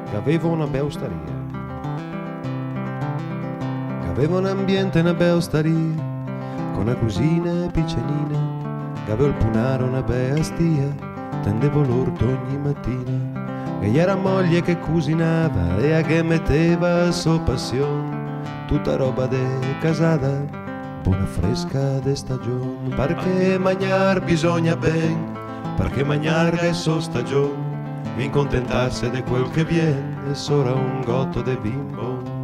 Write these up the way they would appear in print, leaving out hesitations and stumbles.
che aveva una bella osteria. Che aveva un ambiente, una bella osteria, con una cucina piccenina, che aveva il punaro, una bella stia, tendevo l'orto ogni mattina. E gli era moglie che cucinava e che metteva a sua passione tutta roba de casata, buona fresca de stagione. Perché mangiar bisogna ben, perché mangiar che so stagione, in contentarsi di quel che viene, e sora un gotto de bimbo.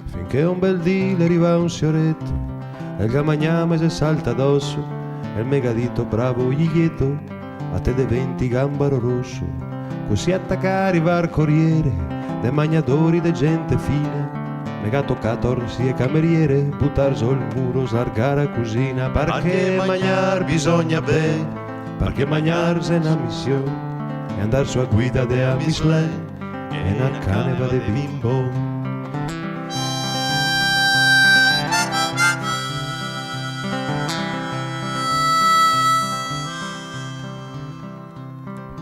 Finché un bel dì le arriva un fioretto, e il gamagname si salta addosso, e il megadito bravo gli a te de 20 gambaro rosso, così attaccare arriva il corriere, de magnatori de gente fina, mega toccato orsi e cameriere, buttar giù il muro, slargare a cucina, perché mangiar bisogna ben, perché mangiar se una missione, e andar su a guida de amislen, e una caneva de bimbo.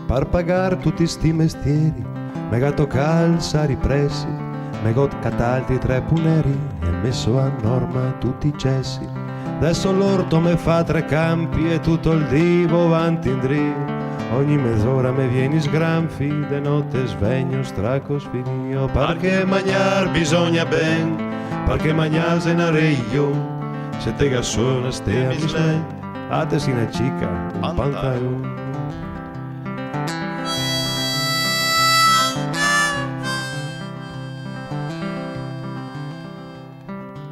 Per pagare tutti sti mestieri, mega calza ripressi, mega catalti 3 puneri, e messo a norma tutti i cessi. Adesso l'orto me fa 3 campi e tutto il divo avanti in dri. Ogni mezz'ora me vieni sgranfi, de notte svegno straco sfinio. Perché mangiar bisogna ben, perché mangiar se ne reio, se te gassona stea mislen, a te si ne cica un pantalone.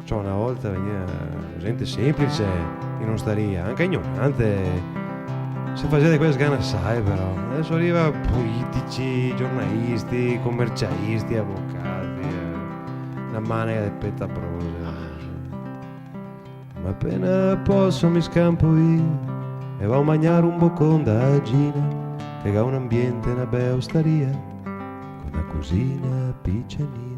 Cioè, una volta veniva gente semplice in osteria, anche ignorante, si faceva quelle sgane assai, però adesso arriva politici, giornalisti, commercialisti, avvocati, una manica di pettaprose. Ma appena posso mi scampo io e vado a mangiare un boccone da Gina, che ha un ambiente, una bella osteria, con una cosina piccenina.